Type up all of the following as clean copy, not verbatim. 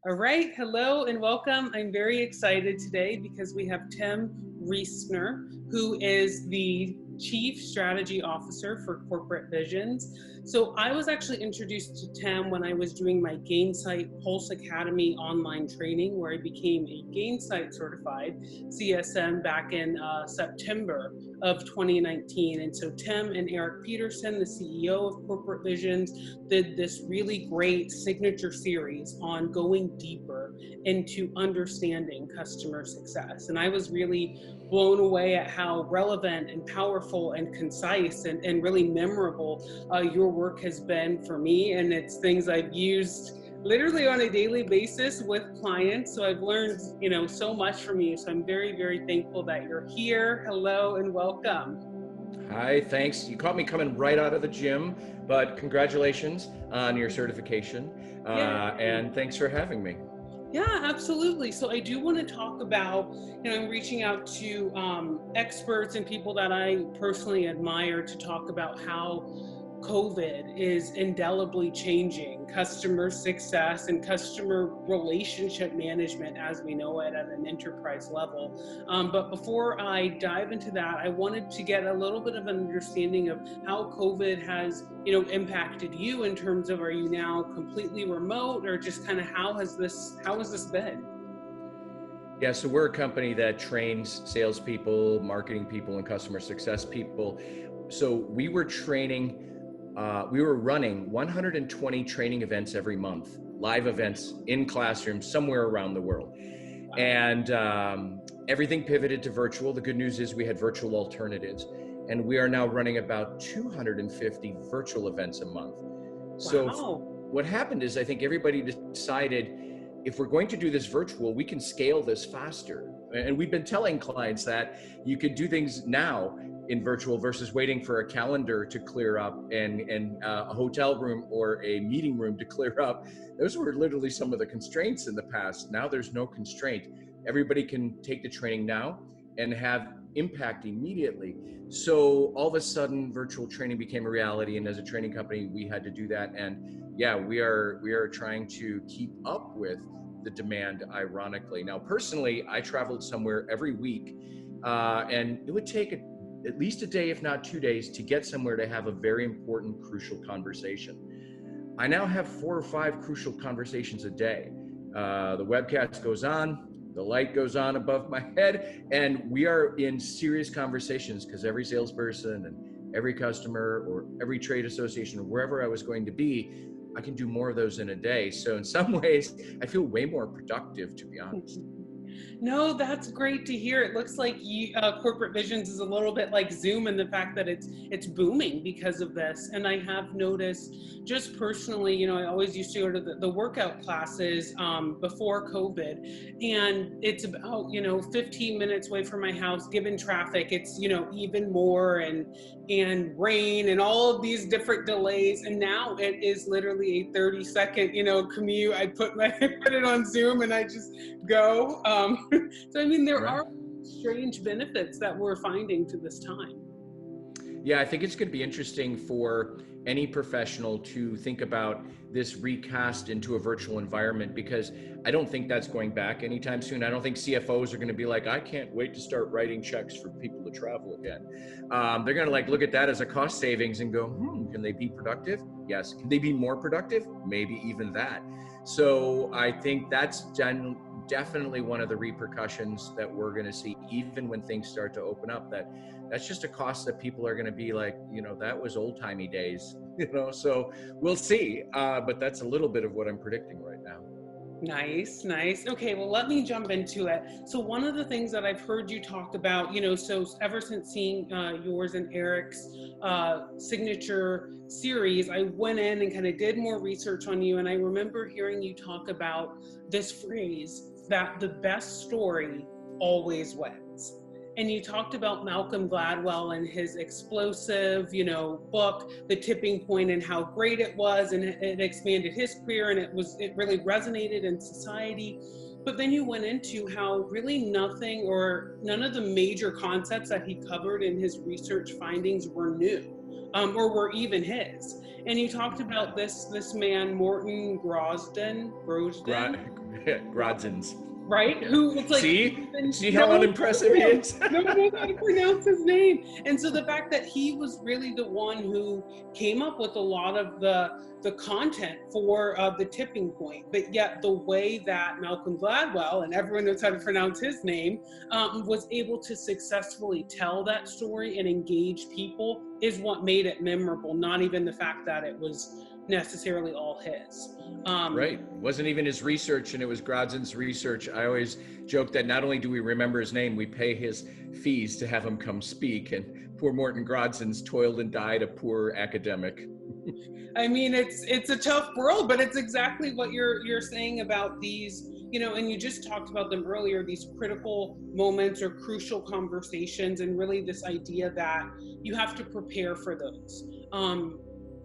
All right, hello and welcome. I'm very excited today because we have Tim Riesterer, who is the Chief Strategy Officer for Corporate Visions. So I was actually introduced to Tim when I was doing my Gainsight Pulse Academy online training, where I became a Gainsight certified CSM back in September of 2019. And so Tim and Eric Peterson, the CEO of Corporate Visions, did this really great signature series on going deeper into understanding customer success. And I was really blown away at how relevant and powerful and concise and really memorable your work has been for me. And it's things I've used literally on a daily basis with clients. So I've learned, so much from you. So I'm very, very thankful that you're here. Hello and welcome. Hi, thanks. You caught me coming right out of the gym, but congratulations on your certification. And thanks for having me. Yeah, absolutely. So I do want to talk about, I'm reaching out to experts and people that I personally admire to talk about how COVID is indelibly changing customer success and customer relationship management as we know it at an enterprise level. But before I dive into that, I wanted to get a little bit of an understanding of how COVID has, impacted you in terms of, are you now completely remote, or just kind of how has this been? Yeah, so we're a company that trains salespeople, marketing people, and customer success people. So we were running 120 training events every month, live events in classrooms somewhere around the world. And everything pivoted to virtual. The good news is we had virtual alternatives, and we are now running about 250 virtual events a month. So what happened is, I think everybody decided, if we're going to do this virtual, we can scale this faster. And we've been telling clients that you could do things now in virtual versus waiting for a calendar to clear up and a hotel room or a meeting room to clear up. Those were literally some of the constraints in the past. Now there's no constraint. Everybody can take the training now and have impact immediately. So all of a sudden, virtual training became a reality. And as a training company, we had to do that. And yeah, we are trying to keep up with the demand, ironically. Now, personally, I traveled somewhere every week, and it would take at least a day, if not 2 days, to get somewhere to have a very important, crucial conversation. I now have 4 or 5 crucial conversations a day. The webcast goes on, the light goes on above my head, and we are in serious conversations because every salesperson and every customer or every trade association or wherever I was going to be, I can do more of those in a day. So in some ways, I feel way more productive, to be honest. No, that's great to hear. It looks like Corporate Visions is a little bit like Zoom in the fact that it's booming because of this. And I have noticed, just personally, I always used to go to the workout classes before COVID, and it's about 15 minutes away from my house. Given traffic, it's even more, and rain and all of these different delays. And now it is literally a 30-second commute. I put it on Zoom and I just go. So, I mean, there are strange benefits that we're finding to this time. Yeah, I think it's going to be interesting for any professional to think about this recast into a virtual environment, because I don't think that's going back anytime soon. I don't think CFOs are going to be like, I can't wait to start writing checks for people to travel again. They're going to look at that as a cost savings and go, can they be productive? Yes. Can they be more productive? Maybe even that. So I think that's definitely one of the repercussions that we're going to see, even when things start to open up. That's just a cost that people are going to be like, that was old-timey days, so we'll see. But that's a little bit of what I'm predicting right now. Nice. Okay, well, let me jump into it. So one of the things that I've heard you talk about, so ever since seeing yours and Eric's signature series, I went in and kind of did more research on you. And I remember hearing you talk about this phrase that the best story always wins. And you talked about Malcolm Gladwell and his explosive, book, The Tipping Point, and how great it was, and it expanded his career, and it really resonated in society. But then you went into how really nothing or none of the major concepts that he covered in his research findings were new, or were even his. And you talked about this man, Morton Grosden. Grodzins. Right? Who it's like, see how unimpressive he is? No one knows how to pronounce his name. And so the fact that he was really the one who came up with a lot of the content for the tipping point, but yet the way that Malcolm Gladwell, and everyone knows how to pronounce his name, was able to successfully tell that story and engage people is what made it memorable, not even the fact that it was necessarily all his. Right. It wasn't even his research, and it was Grodzin's research. I always joke that not only do we remember his name, we pay his fees to have him come speak. And poor Morton Grodzin's toiled and died a poor academic. I mean, it's a tough world, but it's exactly what you're saying about these, and you just talked about them earlier, these critical moments or crucial conversations, and really this idea that you have to prepare for those.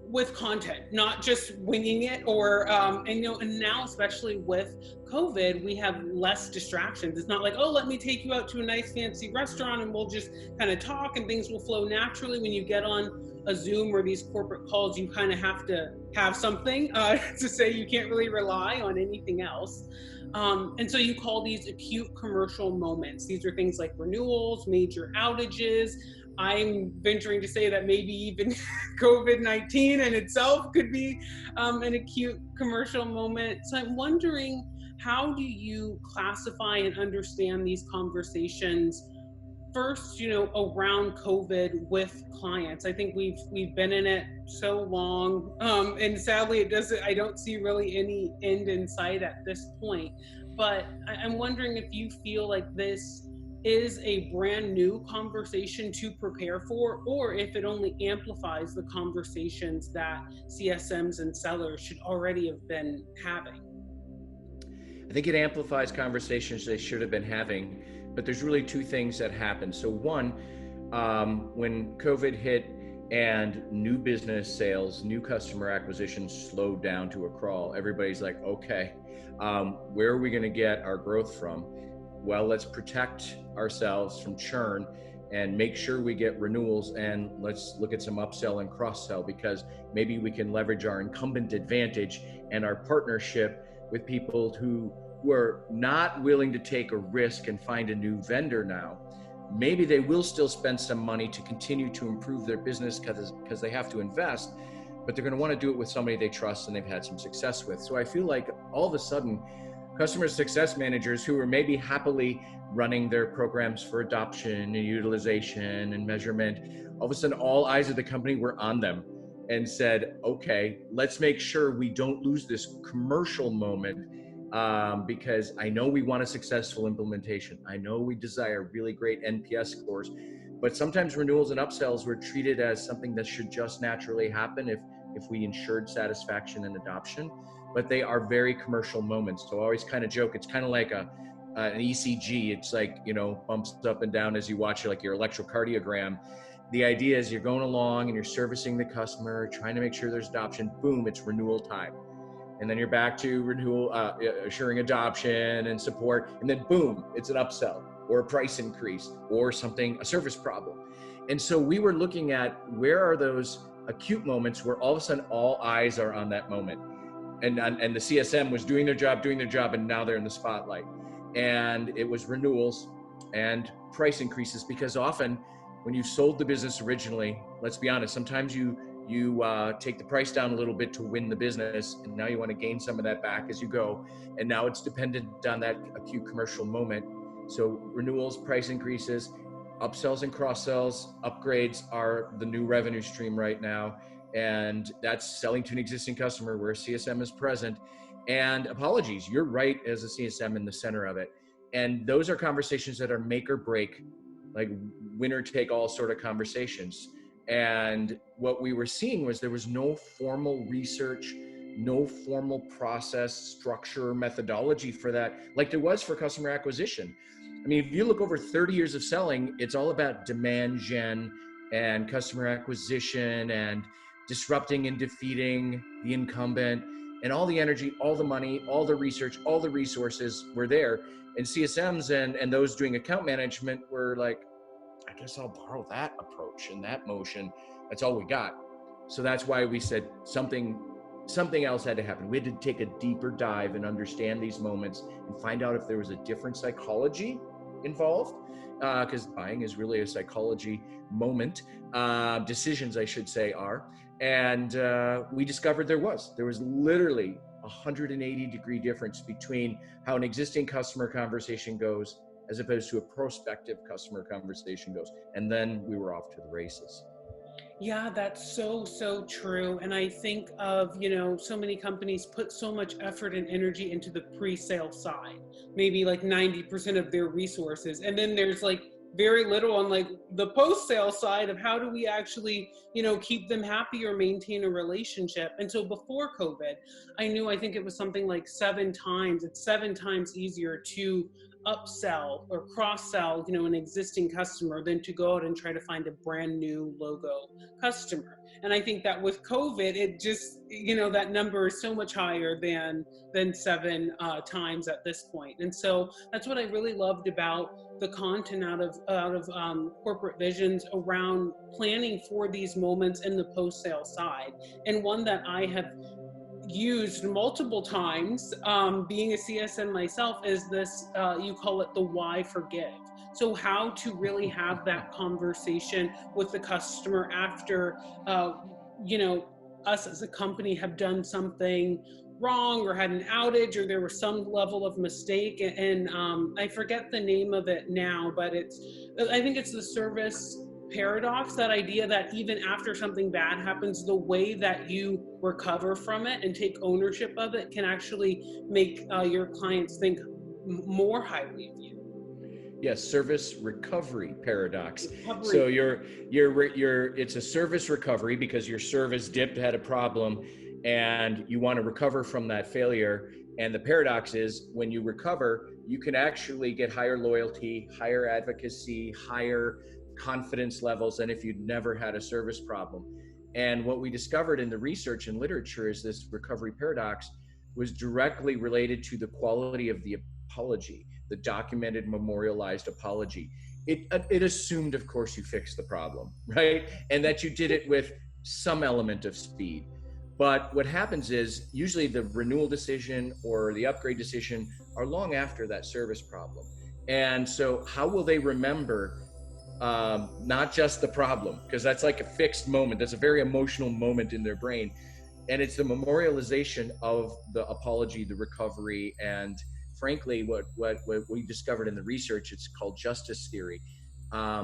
With content, not just winging it, or and now especially with COVID, we have less distractions. It's not like, oh, let me take you out to a nice fancy restaurant and we'll just kind of talk and things will flow naturally. When you get on a Zoom or these corporate calls, you kind of have to have something to say. You can't really rely on anything else. And so you call these acute commercial moments. These are things like renewals, major outages. I'm venturing to say that maybe even COVID-19 in itself could be an acute commercial moment. So I'm wondering, how do you classify and understand these conversations first, around COVID with clients? I think we've been in it so long, and sadly I don't see really any end in sight at this point. But I'm wondering if you feel like this is a brand new conversation to prepare for, or if it only amplifies the conversations that CSMs and sellers should already have been having. I think it amplifies conversations they should have been having, but there's really two things that happen. So one, when COVID hit and new business sales, new customer acquisition slowed down to a crawl, everybody's like, okay, where are we going to get our growth from? Well, let's protect ourselves from churn and make sure we get renewals, and let's look at some upsell and cross-sell, because maybe we can leverage our incumbent advantage and our partnership with people who are not willing to take a risk and find a new vendor now. Maybe they will still spend some money to continue to improve their business because they have to invest, but they're going to want to do it with somebody they trust and they've had some success with. So I feel like all of a sudden, customer success managers who are maybe happily running their programs for adoption and utilization and measurement, all of a sudden all eyes of the company were on them and said, okay, let's make sure we don't lose this commercial moment, because I know we want a successful implementation. I know we desire really great NPS scores, but sometimes renewals and upsells were treated as something that should just naturally happen if we ensured satisfaction and adoption. But they are very commercial moments. So I always kind of joke, it's kind of like an ECG. It's like, bumps up and down as you watch like your electrocardiogram. The idea is you're going along and you're servicing the customer, trying to make sure there's adoption. Boom, it's renewal time. And then you're back to renewal, assuring adoption and support. And then boom, it's an upsell or a price increase or something, a service problem. And so we were looking at where are those acute moments where all of a sudden all eyes are on that moment. And the CSM was doing their job, and now they're in the spotlight. And it was renewals and price increases, because often when you sold the business originally, let's be honest, sometimes you take the price down a little bit to win the business, and now you want to gain some of that back as you go. And now it's dependent on that acute commercial moment. So renewals, price increases, upsells and cross-sells, upgrades are the new revenue stream right now. And that's selling to an existing customer where CSM is present. And apologies, you're right, as a CSM in the center of it. And those are conversations that are make or break, like winner take all sort of conversations. And what we were seeing was there was no formal research, no formal process, structure, methodology for that, like there was for customer acquisition. I mean, if you look over 30 years of selling, it's all about demand gen and customer acquisition and disrupting and defeating the incumbent, and all the energy, all the money, all the research, all the resources were there. And CSMs and those doing account management were like, I guess I'll borrow that approach and that motion. That's all we got. So that's why we said something something else had to happen. We had to take a deeper dive and understand these moments and find out if there was a different psychology involved, because buying is really a psychology moment. Decisions, I should say, are. And we discovered there was literally 180-degree difference between how an existing customer conversation goes as opposed to a prospective customer conversation goes. And then we were off to the races. Yeah, that's so true. And I think of, so many companies put so much effort and energy into the pre-sale side, maybe like 90% of their resources. And then there's like very little on like the post-sale side of how do we actually, keep them happy or maintain a relationship. And so before COVID, I think it was something like it's 7 times easier to upsell or cross-sell, an existing customer than to go out and try to find a brand new logo customer. And I think that with COVID, it just, that number is so much higher than 7 times at this point. And so that's what I really loved about the content out of corporate visions around planning for these moments in the post-sale side. And one that I have used multiple times, being a CSM myself, is this, you call it the why forgive. So how to really have that conversation with the customer after, us as a company have done something wrong or had an outage or there was some level of mistake. And I forget the name of it now, but I think it's the service paradox, that idea that even after something bad happens, the way that you recover from it and take ownership of it can actually make your clients think more highly of you. Yes, service recovery paradox. Recovery. So it's a service recovery because your service dipped, had a problem, and you want to recover from that failure. And the paradox is when you recover, you can actually get higher loyalty, higher advocacy, higher confidence levels than if you'd never had a service problem. And what we discovered in the research and literature is this recovery paradox was directly related to the quality of the apology, the documented, memorialized apology. It assumed, of course, you fixed the problem, right? And that you did it with some element of speed. But what happens is usually the renewal decision or the upgrade decision are long after that service problem. And so how will they remember not just the problem, because that's like a fixed moment. That's a very emotional moment in their brain. And it's the memorialization of the apology, the recovery, and frankly, what we discovered in the research, it's called justice theory.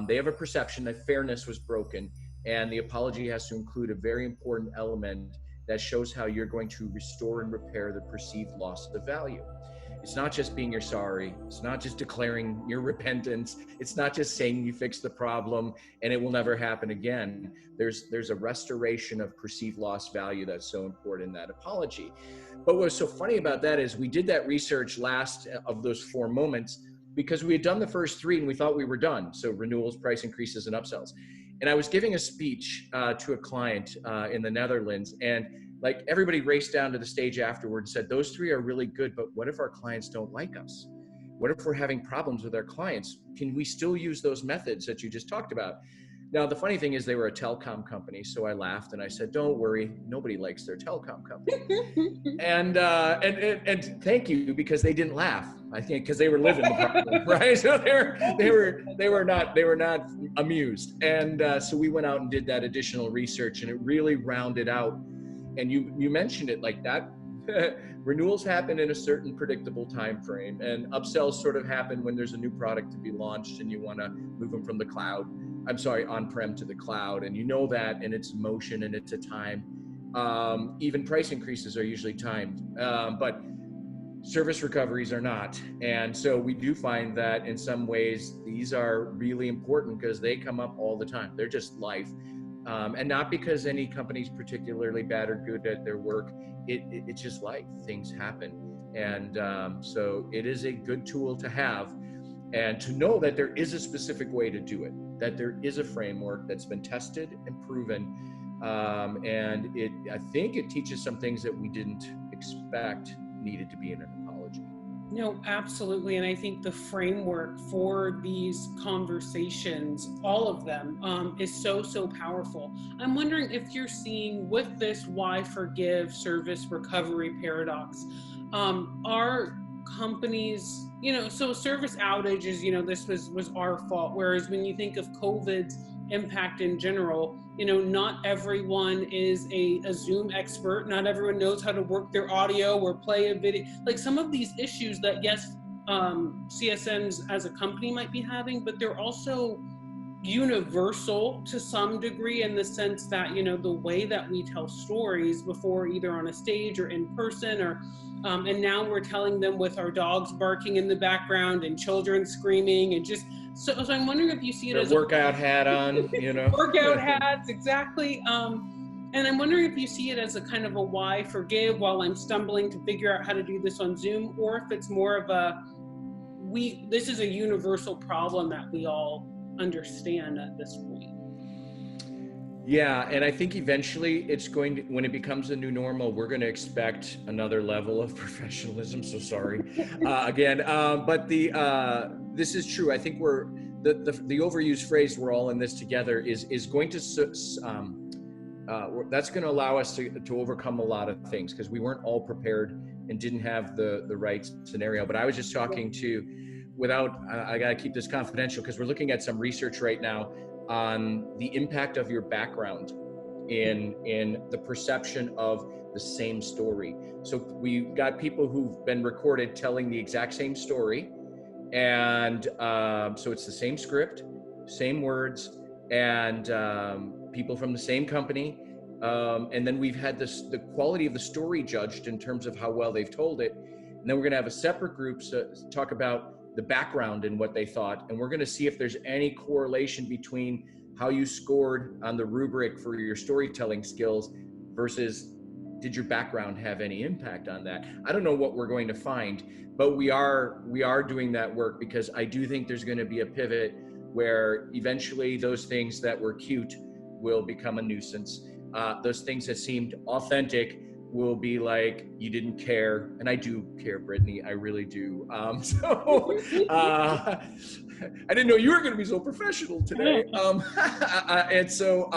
They have a perception that fairness was broken, and the apology has to include a very important element that shows how you're going to restore and repair the perceived loss of value. It's not just being you're sorry. It's not just declaring your repentance. It's not just saying you fixed the problem and it will never happen again. There's a restoration of perceived lost value that's so important in that apology. But what's so funny about that is we did that research last of those 4 moments because we had done the first 3 and we thought we were done. So renewals, price increases, and upsells. And I was giving a speech to a client in the Netherlands, and like everybody raced down to the stage afterward and said, those 3 are really good, but what if our clients don't like us? What if we're having problems with our clients? Can we still use those methods that you just talked about? Now, the funny thing is they were a telecom company. So I laughed and I said, don't worry, nobody likes their telecom company. and thank you, because they didn't laugh, I think, because they were living the problem, right? So they were not amused. And so we went out and did that additional research, and it really rounded out. And you mentioned it like that. Renewals happen in a certain predictable time frame, and upsells sort of happen when there's a new product to be launched and you want to move them from the cloud. On-prem to the cloud, and you know that, and it's motion and it's a time. Even price increases are usually timed, but service recoveries are not. And so we do find that in some ways these are really important because they come up all the time. They're just life. And not because any company's particularly bad or good at their work. It's just life. Things happen. And so it is a good tool to have, and to know that there is a specific way to do it, that there is a framework that's been tested and proven. And I think it teaches some things that we didn't expect needed to be in an apology. No, absolutely. And I think the framework for these conversations, all of them, is so, so powerful. I'm wondering if you're seeing with this why forgive service recovery paradox, are companies, so service outages, this was our fault. Whereas when you think of COVID's impact in general, not everyone is a Zoom expert. Not everyone knows how to work their audio or play a video. Like some of these issues that, yes, CSMs as a company might be having, but they're also universal to some degree in the sense that, the way that we tell stories before, either on a stage or in person, or and now we're telling them with our dogs barking in the background and children screaming and just so I'm wondering if you see it Their as workout hat on, workout hats, exactly. And I'm wondering if you see it as a kind of a why forgive while I'm stumbling to figure out how to do this on Zoom, or if it's more of this is a universal problem that we all understand at this point. Yeah, and I think eventually when it becomes a new normal, we're going to expect another level of professionalism. So sorry, again, but this is true. I think the overused phrase "we're all in this together" is going to that's going to allow us to overcome a lot of things, because we weren't all prepared and didn't have the right scenario. But I was just talking to, I got to keep this confidential because we're looking at some research right now on the impact of your background in the perception of the same story. So we've got people who've been recorded telling the exact same story, and so it's the same script, same words, and people from the same company, and then we've had the quality of the story judged in terms of how well they've told it, and then we're going to have a separate group talk about the background and what they thought, and we're going to see if there's any correlation between how you scored on the rubric for your storytelling skills versus did your background have any impact on that. I don't know what we're going to find, but we are doing that work, because I do think there's going to be a pivot where eventually those things that were cute will become a nuisance. Those things that seemed authentic will be like, you didn't care. And I do care, Brittany, I really do. I didn't know you were going to be so professional today. And so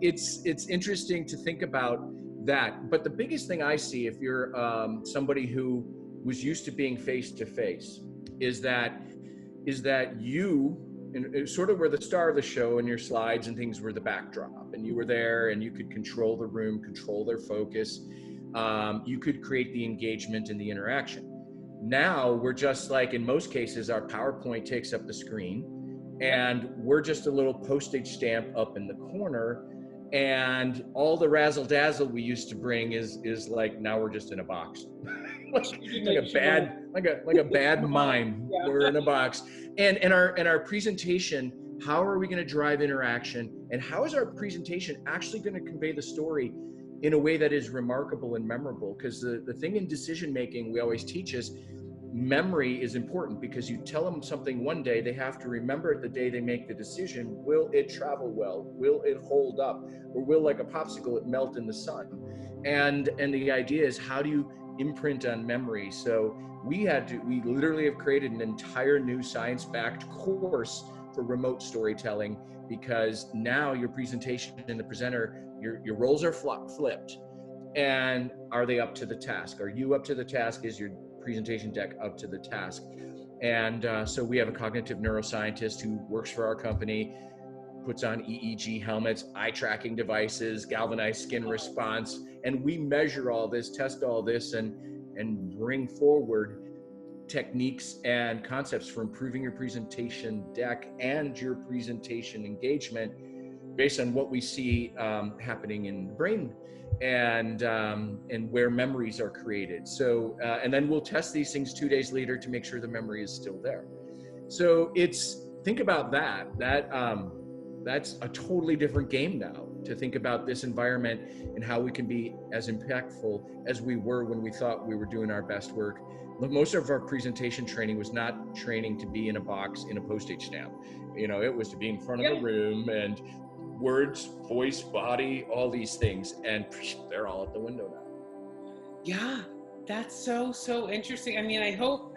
it's interesting to think about that. But the biggest thing I see, if you're somebody who was used to being face to face, is that you, and sort of were the star of the show, and your slides and things were the backdrop, and you were there and you could control the room, control their focus. You could create the engagement and the interaction. Now we're just like, in most cases, our PowerPoint takes up the screen and we're just a little postage stamp up in the corner, and all the razzle dazzle we used to bring is like, now we're just in a box. like a bad mime. Yeah. We're in a box. And our presentation, how are we going to drive interaction, and how is our presentation actually going to convey the story in a way that is remarkable and memorable? Because the thing in decision making we always teach is memory is important, because you tell them something one day, they have to remember it the day they make the decision. Will it travel well? Will it hold up? Or will, like a popsicle, it melt in the sun? And the idea is, how do you imprint on memory? So we literally have created an entire new science-backed course for remote storytelling, because now your presentation and the presenter, your roles are flipped. And are they up to the task? Are you up to the task? Is your presentation deck up to the task? And so we have a cognitive neuroscientist who works for our company, puts on EEG helmets, eye tracking devices, galvanized skin response, and we measure all this, test all this, and bring forward techniques and concepts for improving your presentation deck and your presentation engagement based on what we see happening in the brain and where memories are created. So and then we'll test these things 2 days later to make sure the memory is still there. So think about that that's a totally different game now, to think about this environment and how we can be as impactful as we were when we thought we were doing our best work. Most of our presentation training was not training to be in a box in a postage stamp. It was to be in front of a room, and words, voice, body, all these things, and they're all out the window now. Yeah. That's so interesting. I mean,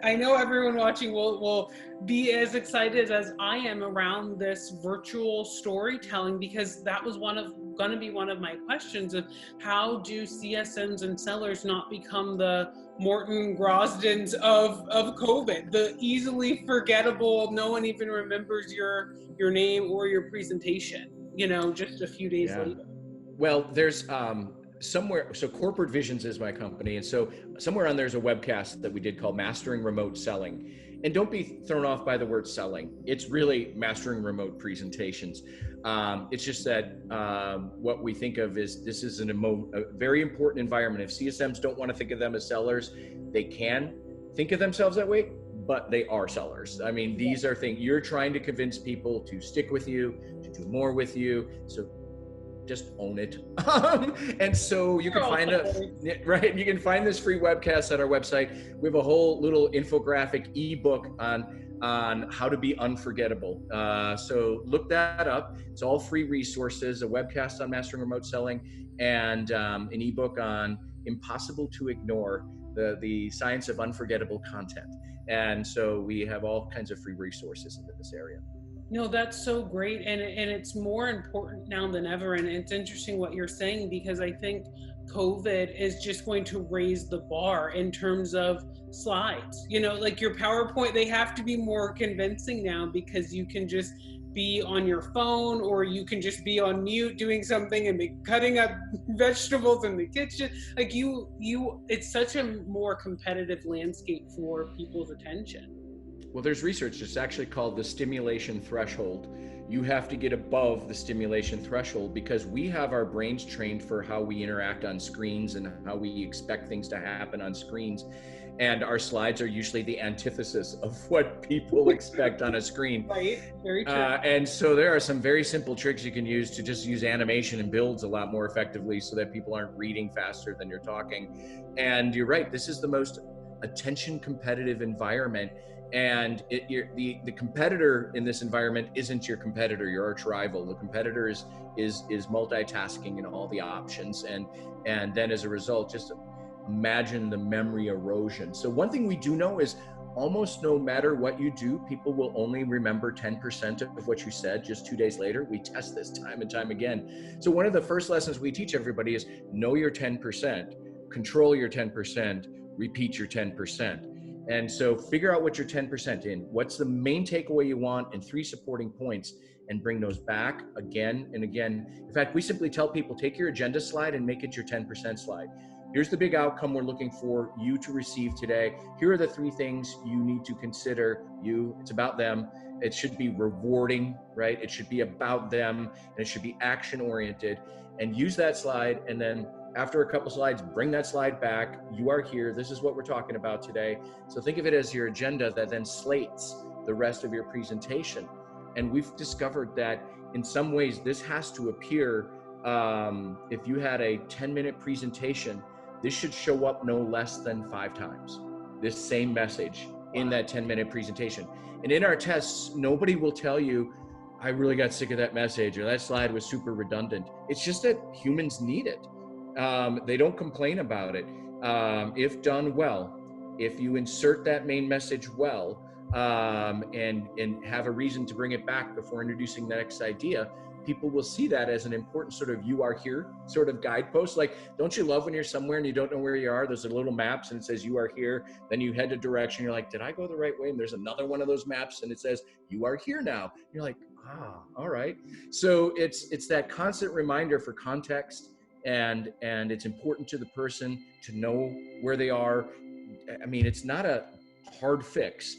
I know everyone watching will be as excited as I am around this virtual storytelling, because that was going to be one of my questions of how do CSMs and sellers not become the Morton Grosdens of COVID, the easily forgettable, no one even remembers your name or your presentation, just a few days Yeah. later. Well, there's somewhere, so Corporate Visions is my company. And so somewhere on there's a webcast that we did called Mastering Remote Selling. And don't be thrown off by the word selling. It's really mastering remote presentations. It's just that what we think of is this is a very important environment. If CSMs don't want to think of them as sellers, they can think of themselves that way, but they are sellers. I mean, these are things you're trying to convince people to stick with you, to do more with you. So just own it. And so you can find you can find this free webcast at our website. We have a whole little infographic ebook on how to be unforgettable. So look that up. It's all free resources, a webcast on mastering remote selling, and an ebook on impossible to ignore, the science of unforgettable content. And so we have all kinds of free resources in this area. No, that's so great. And it's more important now than ever. And it's interesting what you're saying, because I think COVID is just going to raise the bar in terms of slides. Like your PowerPoint, they have to be more convincing now, because you can just be on your phone, or you can just be on mute doing something and be cutting up vegetables in the kitchen. Like it's such a more competitive landscape for people's attention. Well, there's research that's actually called the stimulation threshold. You have to get above the stimulation threshold because we have our brains trained for how we interact on screens and how we expect things to happen on screens. And our slides are usually the antithesis of what people expect on a screen. Right, very true. And so there are some very simple tricks you can use to just use animation and builds a lot more effectively so that people aren't reading faster than you're talking. And you're right, this is the most attention competitive environment. And the competitor in this environment isn't your competitor, your arch rival. The competitor is multitasking in all the options, and then as a result, just imagine the memory erosion. So one thing we do know is almost no matter what you do, people will only remember 10% of what you said just 2 days later. We test this time and time again. So one of the first lessons we teach everybody is know your 10%, control your 10%, repeat your 10%. And so figure out what your 10% in, what's the main takeaway you want, and 3 supporting points, and bring those back again and again. In fact, we simply tell people, take your agenda slide and make it your 10% slide. Here's the big outcome we're looking for you to receive today. Here are the 3 things you need to consider. It's about them. It should be rewarding, right? It should be about them, and it should be action oriented. And use that slide, and then after a couple slides, bring that slide back. You are here. This is what we're talking about today. So think of it as your agenda that then slates the rest of your presentation. And we've discovered that in some ways, this has to appear, if you had a 10-minute presentation, this should show up no less than 5 times, this same message in that 10-minute presentation. And in our tests, nobody will tell you, I really got sick of that message, or that slide was super redundant. It's just that humans need it. They don't complain about it. If done well, if you insert that main message well, and have a reason to bring it back before introducing the next idea, people will see that as an important sort of you are here sort of guidepost. Like, don't you love when you're somewhere and you don't know where you are? There's a little maps and it says you are here. Then you head a direction. You're like, did I go the right way? And there's another one of those maps and it says you are here now. You're like, all right. So it's that constant reminder for context. And it's important to the person to know where they are. I mean, it's not a hard fix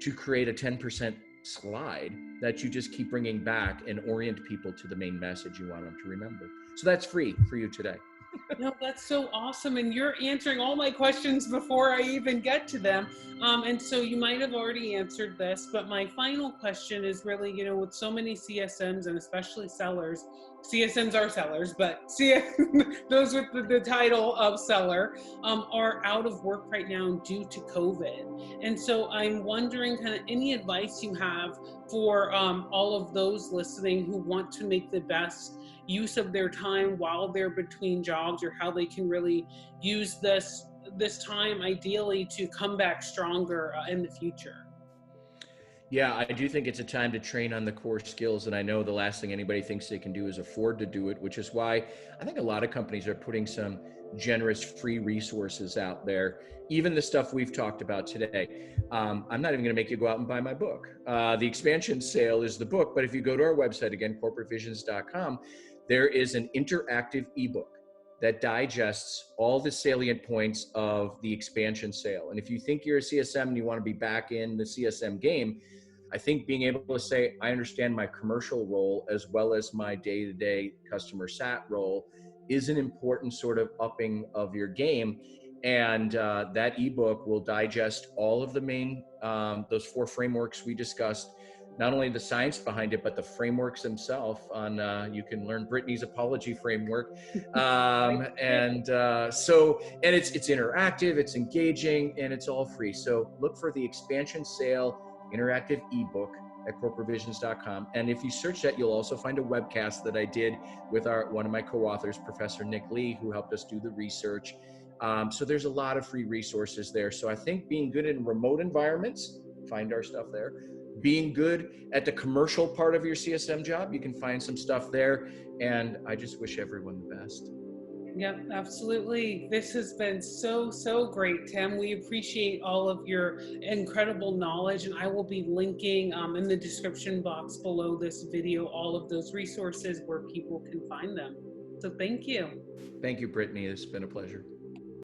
to create a 10% slide that you just keep bringing back and orient people to the main message you want them to remember. So that's free for you today. No, that's so awesome. And you're answering all my questions before I even get to them. And so you might have already answered this, but my final question is really, with so many CSMs and especially sellers, CSMs are sellers, but those with the title of seller are out of work right now due to COVID. And so I'm wondering kind of any advice you have for all of those listening who want to make the best use of their time while they're between jobs, or how they can really use this this time ideally to come back stronger in the future? Yeah, I do think it's a time to train on the core skills. And I know the last thing anybody thinks they can do is afford to do it, which is why I think a lot of companies are putting some generous free resources out there. Even the stuff we've talked about today. I'm not even going to make you go out and buy my book. The expansion sale is the book, but if you go to our website, again, corporatevisions.com, there is an interactive ebook that digests all the salient points of the expansion sale. And if you think you're a CSM and you want to be back in the CSM game, I think being able to say, I understand my commercial role as well as my day-to-day customer sat role is an important sort of upping of your game. And that ebook will digest all of the main, those 4 frameworks we discussed, not only the science behind it, but the frameworks themselves on, you can learn Brittany's apology framework. And it's interactive, it's engaging, and it's all free. So look for the expansion sale interactive ebook at corporatevisions.com. And if you search that, you'll also find a webcast that I did with one of my co-authors, Professor Nick Lee, who helped us do the research. So there's a lot of free resources there. So I think being good in remote environments, find our stuff there. Being good at the commercial part of your CSM job, you can find some stuff there. And I just wish everyone the best. Yep, absolutely. This has been so great, Tim. We appreciate all of your incredible knowledge, and I will be linking in the description box below this video all of those resources where people can find them. So thank you. Thank you, Brittany. It's been a pleasure.